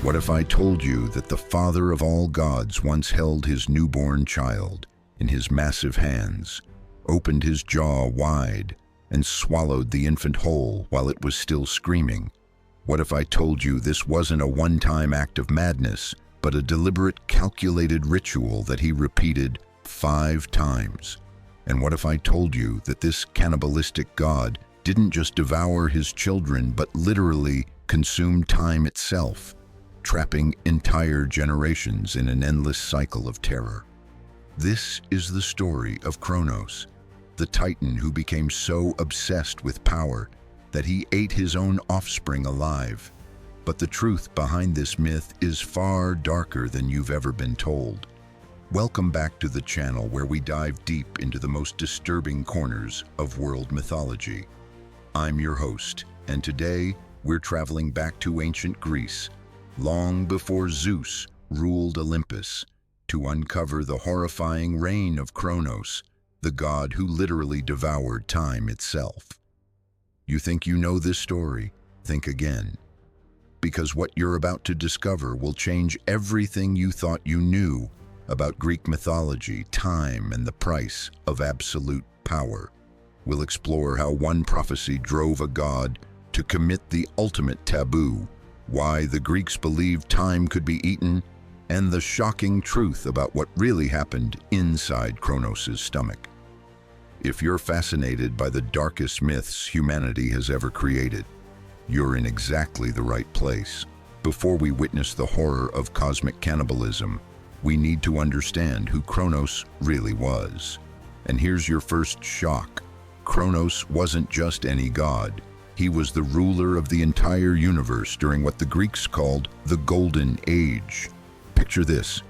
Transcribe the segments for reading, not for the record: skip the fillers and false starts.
What if I told you that the father of all gods once held his newborn child in his massive hands, opened his jaw wide, and swallowed the infant whole while it was still screaming? What if I told you this wasn't a one-time act of madness, but a deliberate, calculated ritual that he repeated 5 times? And what if I told you that this cannibalistic god didn't just devour his children, but literally consumed time itself, trapping entire generations in an endless cycle of terror? This is the story of Kronos, the titan who became so obsessed with power that he ate his own offspring alive. But the truth behind this myth is far darker than you've ever been told. Welcome back to the channel where we dive deep into the most disturbing corners of world mythology. I'm your host, and today we're traveling back to ancient Greece, long before Zeus ruled Olympus, to uncover the horrifying reign of Kronos, the god who literally devoured time itself. You think you know this story? Think again. Because what you're about to discover will change everything you thought you knew about Greek mythology, time, and the price of absolute power. We'll explore how one prophecy drove a god to commit the ultimate taboo, why the Greeks believed time could be eaten, and the shocking truth about what really happened inside Kronos' stomach. If you're fascinated by the darkest myths humanity has ever created, you're in exactly the right place. Before we witness the horror of cosmic cannibalism, we need to understand who Kronos really was. And here's your first shock. Kronos wasn't just any god. He was the ruler of the entire universe during what the Greeks called the Golden Age. Picture this: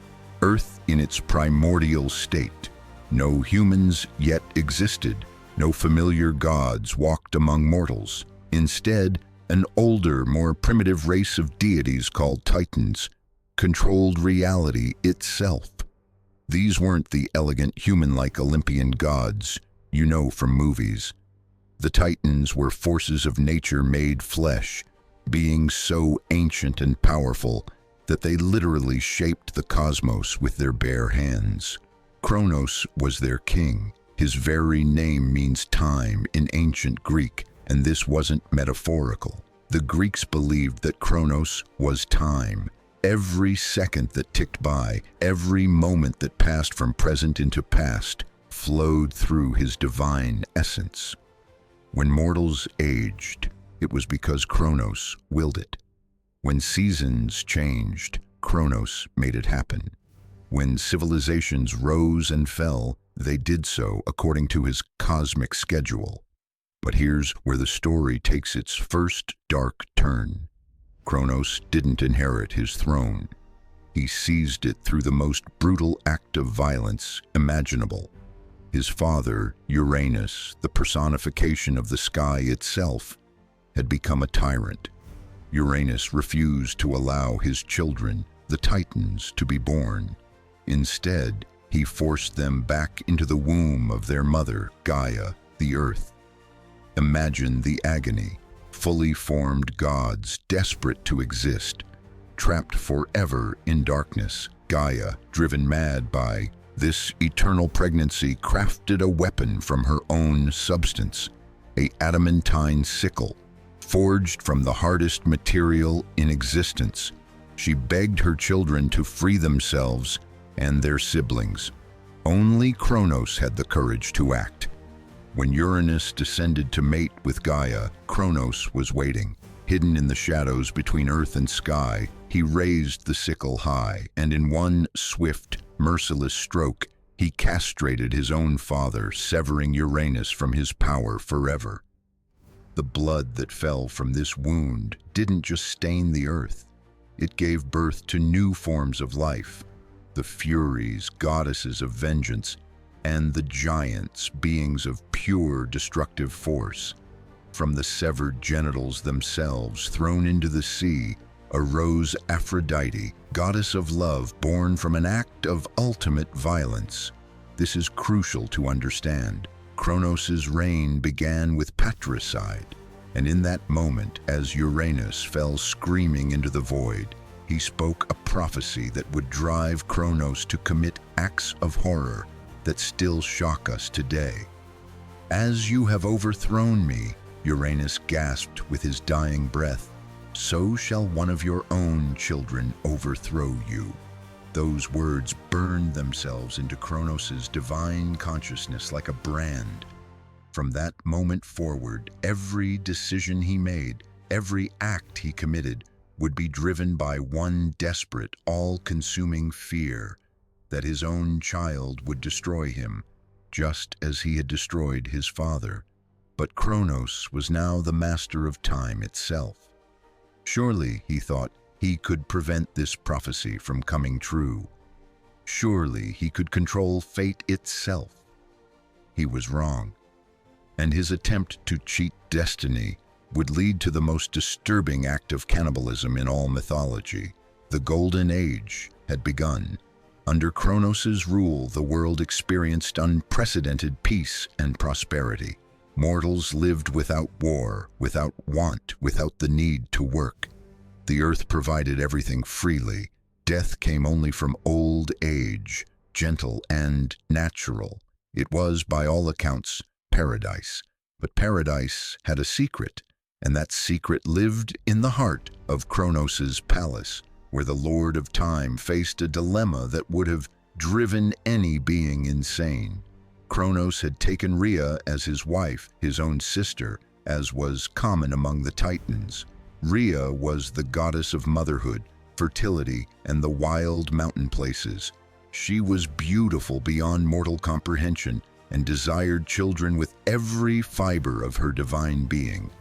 Earth in its primordial state. No humans yet existed. No familiar gods walked among mortals. Instead, an older, more primitive race of deities called Titans controlled reality itself. These weren't the elegant, human-like Olympian gods you know from movies. The Titans were forces of nature made flesh, beings so ancient and powerful that they literally shaped the cosmos with their bare hands. Kronos was their king. His very name means time in ancient Greek, and this wasn't metaphorical. The Greeks believed that Kronos was time. Every second that ticked by, every moment that passed from present into past, flowed through his divine essence. When mortals aged, it was because Kronos willed it. When seasons changed, Kronos made it happen. When civilizations rose and fell, they did so according to his cosmic schedule. But here's where the story takes its first dark turn. Kronos didn't inherit his throne. He seized it through the most brutal act of violence imaginable. His father, Uranus, the personification of the sky itself, had become a tyrant. Uranus refused to allow his children, the Titans, to be born. Instead, he forced them back into the womb of their mother, Gaia, the Earth. Imagine the agony. Fully formed gods, desperate to exist, trapped forever in darkness. Gaia, driven mad by this eternal pregnancy, crafted a weapon from her own substance, an adamantine sickle, forged from the hardest material in existence. She begged her children to free themselves and their siblings. Only Kronos had the courage to act. When Uranus descended to mate with Gaia, Kronos was waiting. Hidden in the shadows between earth and sky, he raised the sickle high, and in one swift, merciless stroke, he castrated his own father, severing Uranus from his power forever. The blood that fell from this wound didn't just stain the earth. It gave birth to new forms of life, the Furies, goddesses of vengeance, and the giants, beings of pure destructive force. From the severed genitals themselves thrown into the sea arose Aphrodite, goddess of love born from an act of ultimate violence. This is crucial to understand. Kronos' reign began with patricide, and in that moment, as Uranus fell screaming into the void, he spoke a prophecy that would drive Kronos to commit acts of horror that still shock us today. "As you have overthrown me," Uranus gasped with his dying breath, "so shall one of your own children overthrow you." Those words burned themselves into Kronos' divine consciousness like a brand. From that moment forward, every decision he made, every act he committed, would be driven by one desperate, all-consuming fear that his own child would destroy him, just as he had destroyed his father. But Kronos was now the master of time itself. Surely, he thought, he could prevent this prophecy from coming true. Surely he could control fate itself. He was wrong, and his attempt to cheat destiny would lead to the most disturbing act of cannibalism in all mythology. The Golden Age had begun. Under Kronos' rule, the world experienced unprecedented peace and prosperity. Mortals lived without war, without want, without the need to work. The earth provided everything freely. Death came only from old age, gentle and natural. It was, by all accounts, paradise. But paradise had a secret, and that secret lived in the heart of Kronos' palace, where the Lord of Time faced a dilemma that would have driven any being insane. Kronos had taken Rhea as his wife, his own sister, as was common among the Titans. Rhea was the goddess of motherhood, fertility, and the wild mountain places. She was beautiful beyond mortal comprehension and desired children with every fiber of her divine being.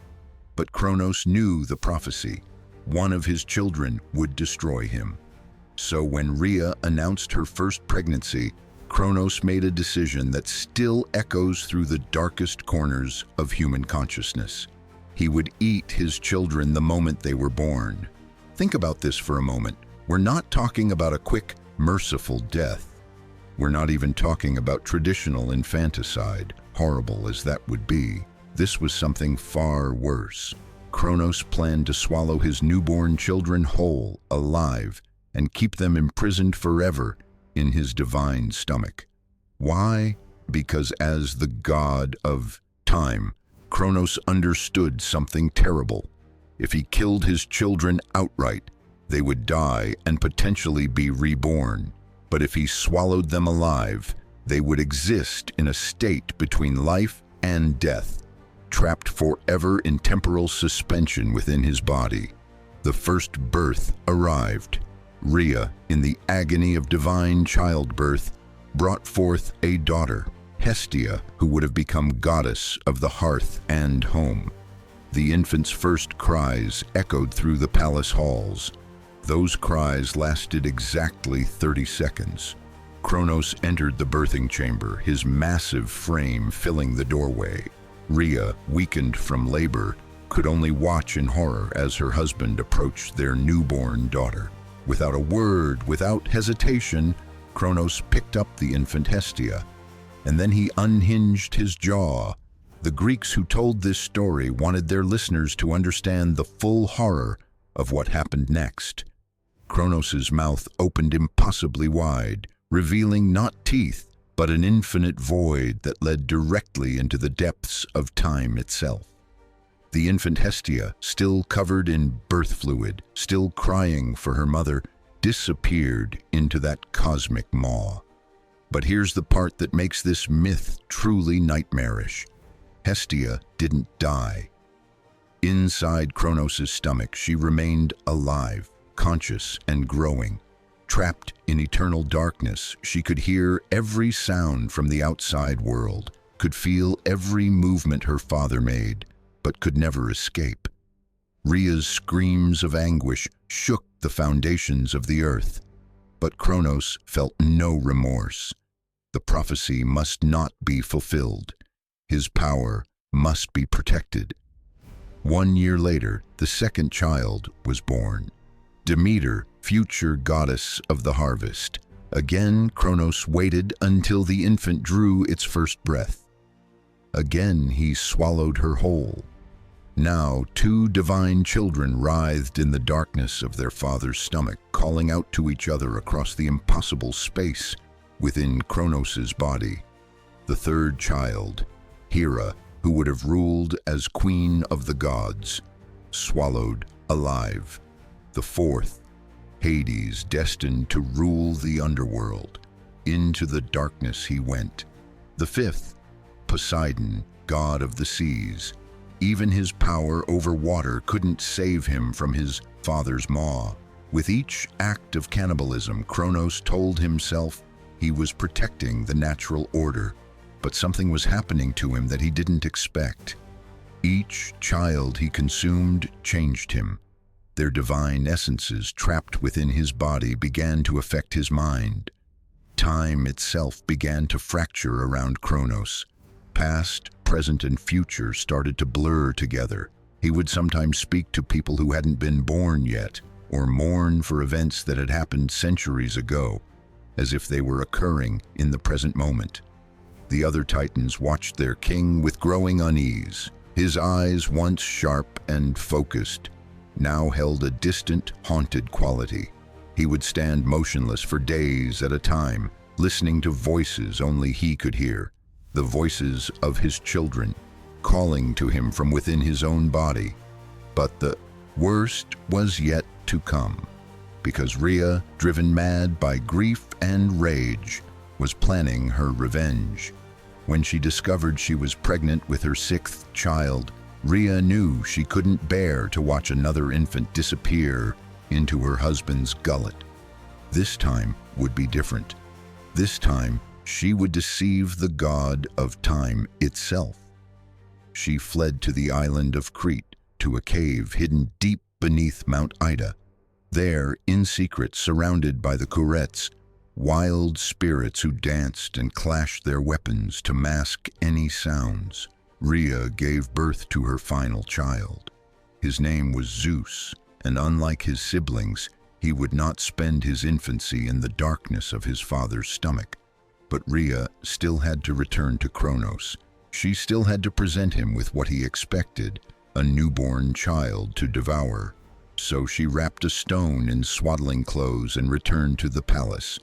But Kronos knew the prophecy. One of his children would destroy him. So when Rhea announced her first pregnancy, Kronos made a decision that still echoes through the darkest corners of human consciousness. He would eat his children the moment they were born. Think about this for a moment. We're not talking about a quick, merciful death. We're not even talking about traditional infanticide, horrible as that would be. This was something far worse. Kronos planned to swallow his newborn children whole, alive, and keep them imprisoned forever in his divine stomach. Why? Because as the god of time, Kronos understood something terrible. If he killed his children outright, they would die and potentially be reborn. But if he swallowed them alive, they would exist in a state between life and death, trapped forever in temporal suspension within his body. The first birth arrived. Rhea, in the agony of divine childbirth, brought forth a daughter, Hestia, who would have become goddess of the hearth and home. The infant's first cries echoed through the palace halls. Those cries lasted exactly 30 seconds. Kronos entered the birthing chamber, his massive frame filling the doorway. Rhea, weakened from labor, could only watch in horror as her husband approached their newborn daughter. Without a word, without hesitation, Kronos picked up the infant Hestia, and then he unhinged his jaw. The Greeks who told this story wanted their listeners to understand the full horror of what happened next. Kronos' mouth opened impossibly wide, revealing not teeth, but an infinite void that led directly into the depths of time itself. The infant Hestia, still covered in birth fluid, still crying for her mother, disappeared into that cosmic maw. But here's the part that makes this myth truly nightmarish. Hestia didn't die. Inside Kronos' stomach, she remained alive, conscious and growing. Trapped in eternal darkness, she could hear every sound from the outside world, could feel every movement her father made, but could never escape. Rhea's screams of anguish shook the foundations of the earth, but Kronos felt no remorse. The prophecy must not be fulfilled. His power must be protected. 1 year later, the second child was born. Demeter, future goddess of the harvest. Again, Kronos waited until the infant drew its first breath. Again he swallowed her whole. Now 2 divine children writhed in the darkness of their father's stomach, calling out to each other across the impossible space within Kronos' body. The 3rd child, Hera, who would have ruled as queen of the gods, swallowed alive. The 4th, Hades, destined to rule the underworld. Into the darkness he went. The 5th, Poseidon, god of the seas. Even his power over water couldn't save him from his father's maw. With each act of cannibalism, Kronos told himself he was protecting the natural order, but something was happening to him that he didn't expect. Each child he consumed changed him. Their divine essences trapped within his body began to affect his mind. Time itself began to fracture around Kronos. Past, present, and future started to blur together. He would sometimes speak to people who hadn't been born yet, or mourn for events that had happened centuries ago, as if they were occurring in the present moment. The other Titans watched their king with growing unease. His eyes, once sharp and focused, now held a distant, haunted quality. He would stand motionless for days at a time, listening to voices only he could hear. The voices of his children, calling to him from within his own body. But the worst was yet to come, because Rhea, driven mad by grief and rage, was planning her revenge. When she discovered she was pregnant with her 6th child, Rhea knew she couldn't bear to watch another infant disappear into her husband's gullet. This time would be different. This time, she would deceive the god of time itself. She fled to the island of Crete, to a cave hidden deep beneath Mount Ida. There, in secret, surrounded by the Curettes, wild spirits who danced and clashed their weapons to mask any sounds, Rhea gave birth to her final child. His name was Zeus, and unlike his siblings, he would not spend his infancy in the darkness of his father's stomach. But Rhea still had to return to Kronos. She still had to present him with what he expected, a newborn child to devour. So she wrapped a stone in swaddling clothes and returned to the palace.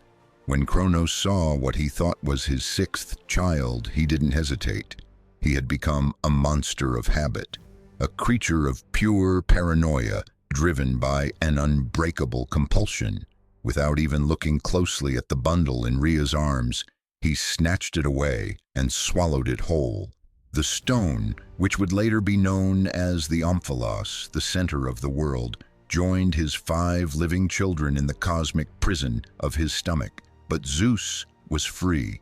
When Kronos saw what he thought was his 6th child, he didn't hesitate. He had become a monster of habit, a creature of pure paranoia, driven by an unbreakable compulsion. Without even looking closely at the bundle in Rhea's arms, he snatched it away and swallowed it whole. The stone, which would later be known as the Omphalos, the center of the world, joined his 5 living children in the cosmic prison of his stomach. But Zeus was free,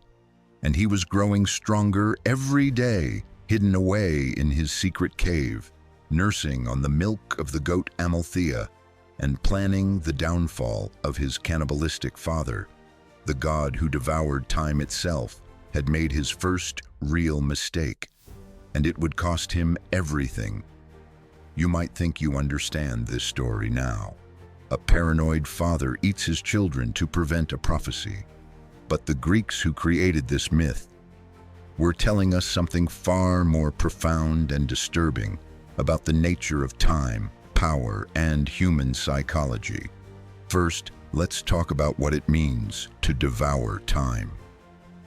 and he was growing stronger every day, hidden away in his secret cave, nursing on the milk of the goat Amalthea, and planning the downfall of his cannibalistic father. The god who devoured time itself had made his first real mistake, and it would cost him everything. You might think you understand this story now. A paranoid father eats his children to prevent a prophecy. But the Greeks who created this myth were telling us something far more profound and disturbing about the nature of time, power, and human psychology. First, let's talk about what it means to devour time.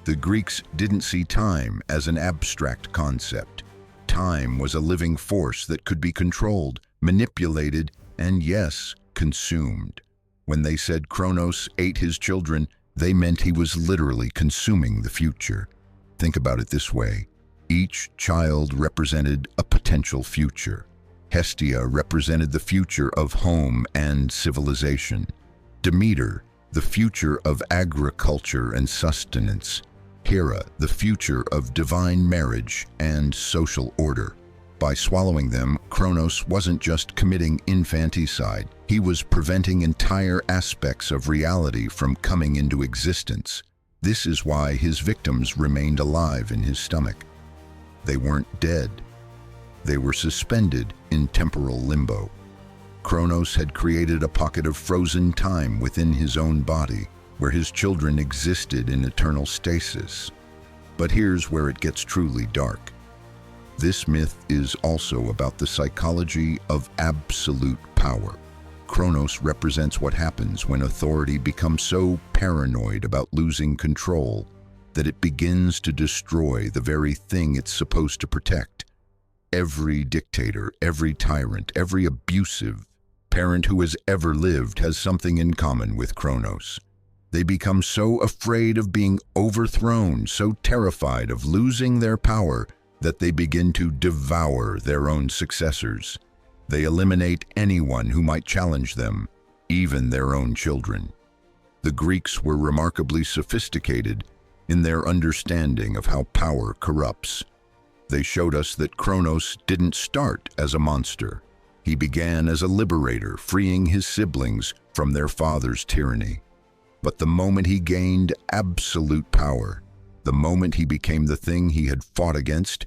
The Greeks didn't see time as an abstract concept. Time was a living force that could be controlled, manipulated, and yes, consumed. When they said Kronos ate his children, they meant he was literally consuming the future. Think about it this way. Each child represented a potential future. Hestia represented the future of home and civilization. Demeter, the future of agriculture and sustenance. Hera, the future of divine marriage and social order. By swallowing them, Kronos wasn't just committing infanticide, he was preventing entire aspects of reality from coming into existence. This is why his victims remained alive in his stomach. They weren't dead. They were suspended in temporal limbo. Kronos had created a pocket of frozen time within his own body, where his children existed in eternal stasis. But here's where it gets truly dark. This myth is also about the psychology of absolute power. Kronos represents what happens when authority becomes so paranoid about losing control that it begins to destroy the very thing it's supposed to protect. Every dictator, every tyrant, every abusive parent who has ever lived has something in common with Kronos. They become so afraid of being overthrown, so terrified of losing their power, that they begin to devour their own successors. They eliminate anyone who might challenge them, even their own children. The Greeks were remarkably sophisticated in their understanding of how power corrupts. They showed us that Kronos didn't start as a monster. He began as a liberator, freeing his siblings from their father's tyranny. But the moment he gained absolute power, the moment he became the thing he had fought against,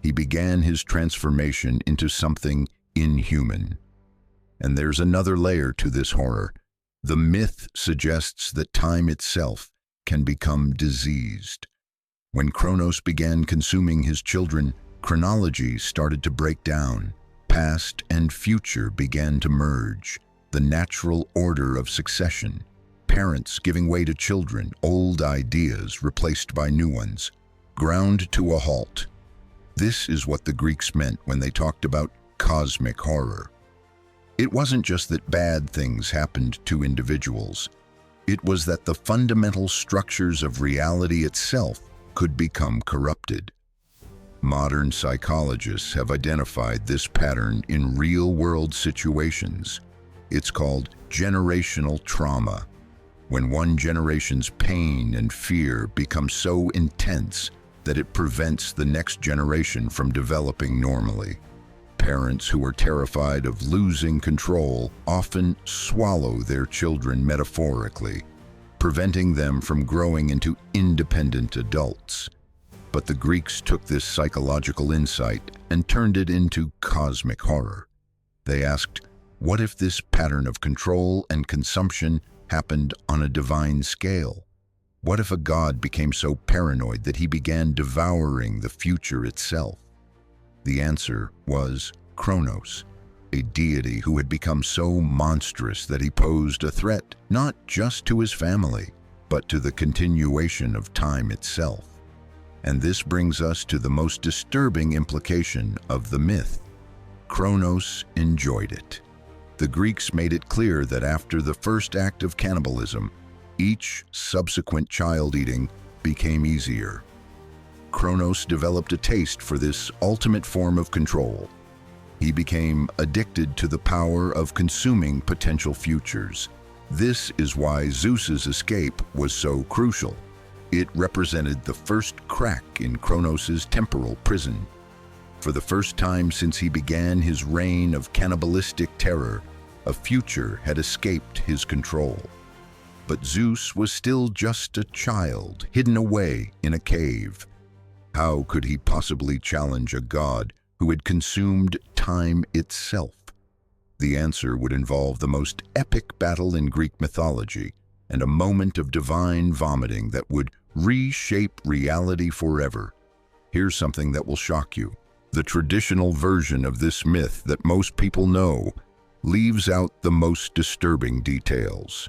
he began his transformation into something inhuman. And there's another layer to this horror. The myth suggests that time itself can become diseased. When Kronos began consuming his children, chronology started to break down. Past and future began to merge, the natural order of succession. Parents giving way to children, old ideas replaced by new ones, ground to a halt. This is what the Greeks meant when they talked about cosmic horror. It wasn't just that bad things happened to individuals. It was that the fundamental structures of reality itself could become corrupted. Modern psychologists have identified this pattern in real-world situations. It's called generational trauma, when one generation's pain and fear become so intense that it prevents the next generation from developing normally. Parents who are terrified of losing control often swallow their children metaphorically, preventing them from growing into independent adults. But the Greeks took this psychological insight and turned it into cosmic horror. They asked, what if this pattern of control and consumption happened on a divine scale? What if a god became so paranoid that he began devouring the future itself? The answer was Kronos, a deity who had become so monstrous that he posed a threat not just to his family, but to the continuation of time itself. And this brings us to the most disturbing implication of the myth. Kronos enjoyed it. The Greeks made it clear that after the first act of cannibalism, each subsequent child eating became easier. Kronos developed a taste for this ultimate form of control. He became addicted to the power of consuming potential futures. This is why Zeus's escape was so crucial. It represented the first crack in Kronos's temporal prison. For the first time since he began his reign of cannibalistic terror, a future had escaped his control. But Zeus was still just a child, hidden away in a cave. How could he possibly challenge a god who had consumed time itself? The answer would involve the most epic battle in Greek mythology and a moment of divine vomiting that would reshape reality forever. Here's something that will shock you. The traditional version of this myth that most people know leaves out the most disturbing details.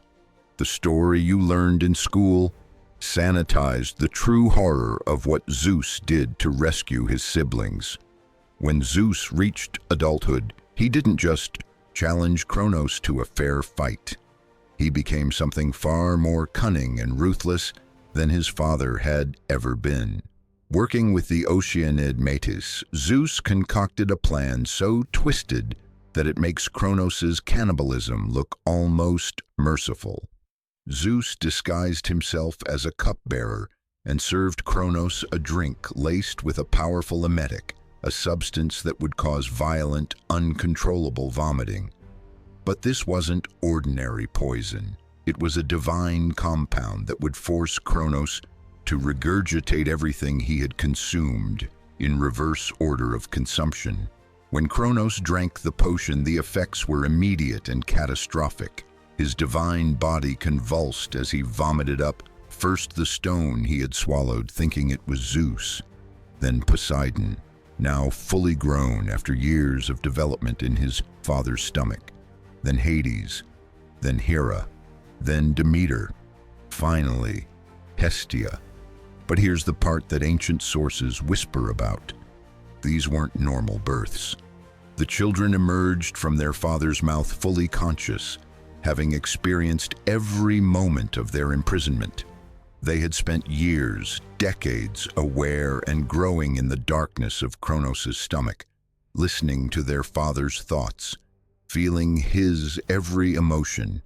The story you learned in school sanitized the true horror of what Zeus did to rescue his siblings. When Zeus reached adulthood, he didn't just challenge Kronos to a fair fight. He became something far more cunning and ruthless than his father had ever been. Working with the Oceanid Metis, Zeus concocted a plan so twisted that it makes Kronos's cannibalism look almost merciful. Zeus disguised himself as a cupbearer and served Kronos a drink laced with a powerful emetic, a substance that would cause violent, uncontrollable vomiting. But this wasn't ordinary poison. It was a divine compound that would force Kronos to regurgitate everything he had consumed in reverse order of consumption. When Kronos drank the potion, the effects were immediate and catastrophic. His divine body convulsed as he vomited up first the stone he had swallowed, thinking it was Zeus, then Poseidon, now fully grown after years of development in his father's stomach, then Hades, then Hera, then Demeter, finally Hestia. But here's the part that ancient sources whisper about. These weren't normal births. The children emerged from their father's mouth fully conscious, having experienced every moment of their imprisonment. They had spent years, decades, aware and growing in the darkness of Kronos' stomach, listening to their father's thoughts, feeling his every emotion.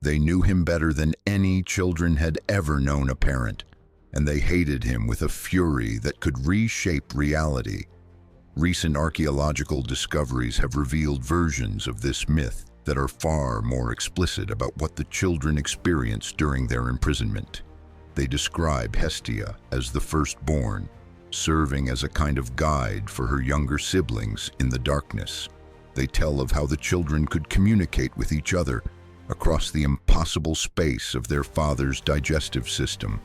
They knew him better than any children had ever known a parent, and they hated him with a fury that could reshape reality. Recent archaeological discoveries have revealed versions of this myth that are far more explicit about what the children experienced during their imprisonment. They describe Hestia as the firstborn, serving as a kind of guide for her younger siblings in the darkness. They tell of how the children could communicate with each other across the impossible space of their father's digestive system.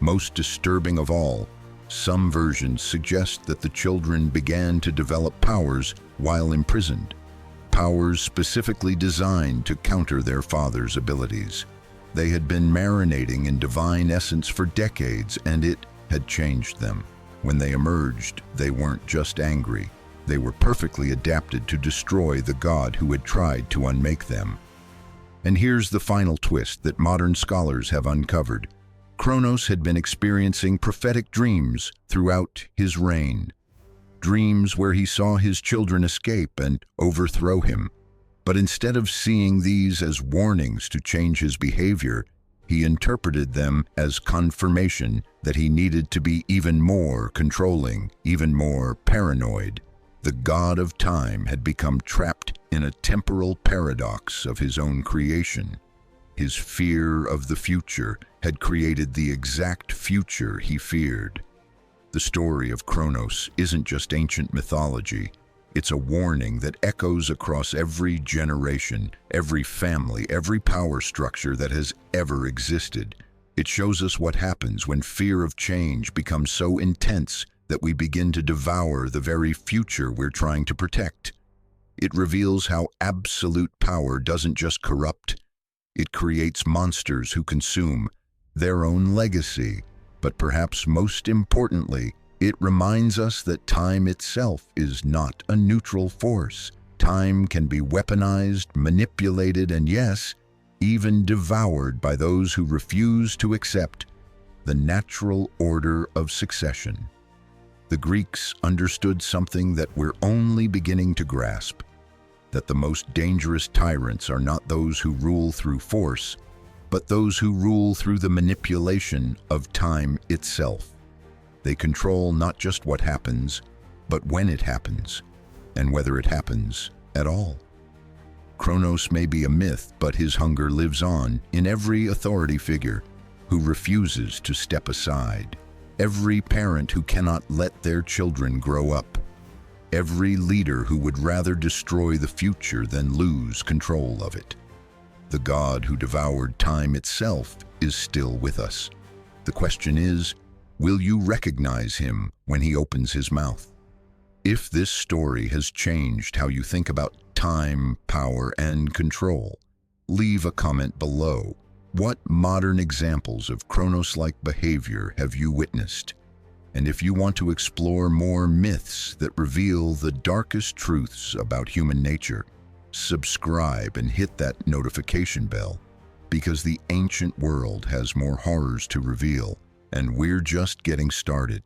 Most disturbing of all, some versions suggest that the children began to develop powers while imprisoned, powers specifically designed to counter their father's abilities. They had been marinating in divine essence for decades, and it had changed them. When they emerged, they weren't just angry. They were perfectly adapted to destroy the god who had tried to unmake them. And here's the final twist that modern scholars have uncovered. Kronos had been experiencing prophetic dreams throughout his reign. Dreams where he saw his children escape and overthrow him. But instead of seeing these as warnings to change his behavior, he interpreted them as confirmation that he needed to be even more controlling, even more paranoid. The god of time had become trapped in a temporal paradox of his own creation. His fear of the future had created the exact future he feared. The story of Kronos isn't just ancient mythology. It's a warning that echoes across every generation, every family, every power structure that has ever existed. It shows us what happens when fear of change becomes so intense that we begin to devour the very future we're trying to protect. It reveals how absolute power doesn't just corrupt, it creates monsters who consume their own legacy. But perhaps most importantly, it reminds us that time itself is not a neutral force. Time can be weaponized, manipulated, and yes, even devoured by those who refuse to accept the natural order of succession. The Greeks understood something that we're only beginning to grasp, that the most dangerous tyrants are not those who rule through force, but those who rule through the manipulation of time itself. They control not just what happens, but when it happens, and whether it happens at all. Kronos may be a myth, but his hunger lives on in every authority figure who refuses to step aside, every parent who cannot let their children grow up, every leader who would rather destroy the future than lose control of it. The God who devoured time itself is still with us. The question is, will you recognize him when he opens his mouth? If this story has changed how you think about time, power, and control, leave a comment below. What modern examples of Kronos-like behavior have you witnessed? And if you want to explore more myths that reveal the darkest truths about human nature, subscribe and hit that notification bell, because the ancient world has more horrors to reveal, and we're just getting started.